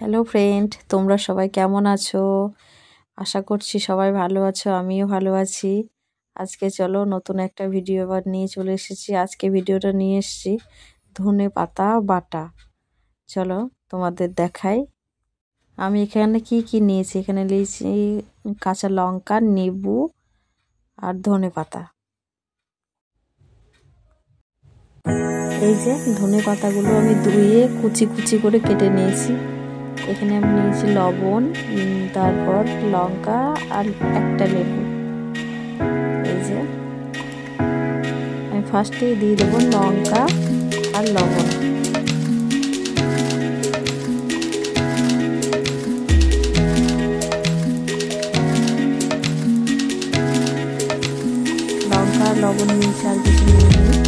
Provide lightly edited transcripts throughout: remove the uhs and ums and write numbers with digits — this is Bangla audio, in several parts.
হ্যালো ফ্রেন্ড, তোমরা সবাই কেমন আছো? আশা করছি সবাই ভালো আছো, আমিও ভালো আছি। আজকে চলো নতুন একটা ভিডিও আবার নিয়ে চলে এসেছি। আজকে ভিডিওটা নিয়ে এসেছি ধনে পাতা বাটা। চলো তোমাদের দেখাই আমি এখানে কি কি নিয়েছি। এখানে নিয়েছি কাঁচা লঙ্কা, লেবু আর ধনে পাতা। এই যে ধনে পাতাগুলো আমি ধুয়ে কুচি কুচি করে কেটে নিয়েছি। এখানে আমি নিয়েছি লবণ, তারপর লঙ্কা আর একটা লেবু। এই যে আমি ফার্স্টেই দিয়ে দেবো লঙ্কা আর লবণ। লঙ্কা আর লবণ নিয়েছি, আর কিছু নিয়ে নিই।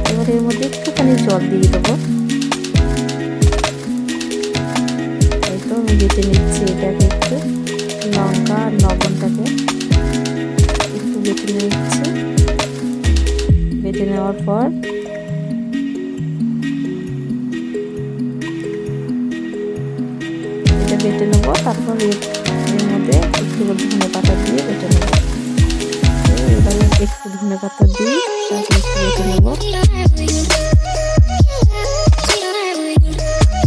এবার এর মধ্যে একটুখানি জল দিয়ে দেবো। এই তো আমি বেটে নিচ্ছি এটাকে, একটু লঙ্কা আর লবণটাকে একটু বেটে নিচ্ছি। বেটে নেওয়ার পর এটা বেটে নেবো। তারপর এর মধ্যে একটু ধনে পাতা দিয়ে বেটে নেবো। এবারে একটু ধনে পাতা দিয়ে তারপর একটু বেটে নেবো।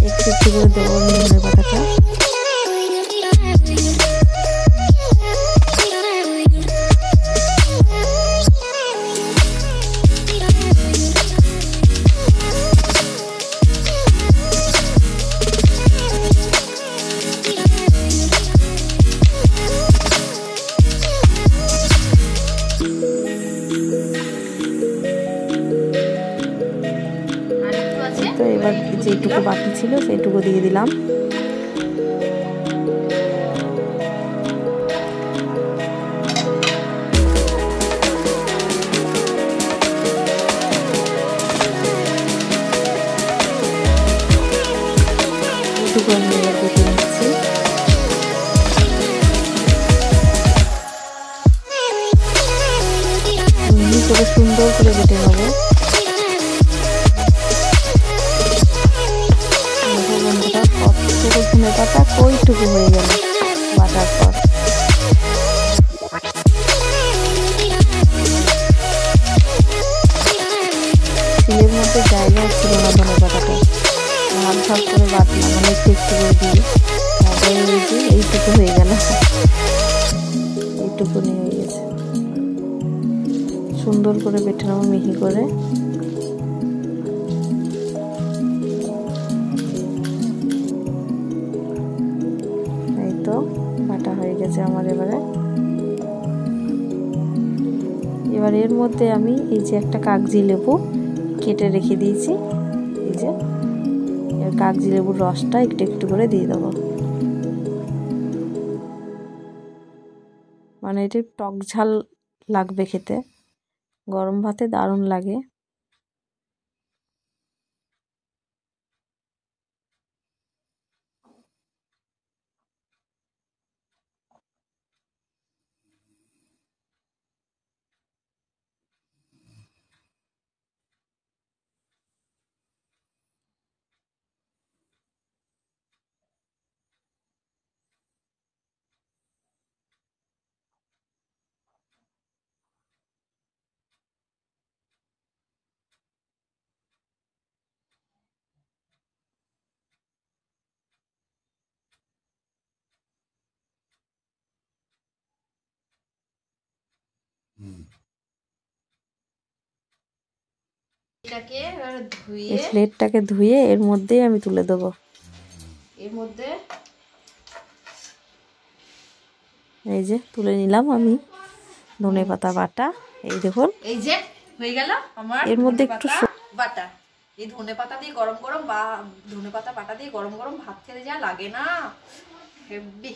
একটু একটু করে দেবো ধনে পাতাটা। তো এবার যেটুকু বাকি ছিল সেইটুকু দিয়ে দিলাম। এইটুকু আমি এবার বেটে নিচ্ছি। মিহি করে সুন্দর করে বেটে নেবো। ধনে পাতা কইটুকু হয়ে গেল বাটার পর। শিলের মধ্যে জায়গা ছিল না ধনে পাতাটা, ভাগ ভাগ করে বাটলাম, মানে একটু একটু করে দিয়ে। তারপরে এইটুকু হয়ে গেল, এইটুকুনি হয়ে গেছে। সুন্দর করে বেটে নেবো মিহি করে। বাটা হয়ে গেছে আমার। এবার এর মধ্যে আমি এই যে একটা কাগজি লেবু কেটে রেখে দিয়েছি, এই যে এর কাগজি লেবুর রসটা একটু একটু করে দিয়ে দেবো। মানে এটা টক ঝাল লাগবে খেতে, গরম ভাতে দারুণ লাগে। প্লেটটাকে ধুয়ে এর মধ্যেই আমি তুলে দেবো। এর মধ্যে এই যে তুলে নিলাম আমি ধনে পাতা বাটা। এই দেখুন, এই যে হয়ে গেল আমার এর মধ্যে একটু বাটা। এই ধনে পাতা দিয়ে গরম গরম বা ধনে পাতা বাটা দিয়ে গরম গরম ভাত খেতে যা লাগে না, হেব্বি।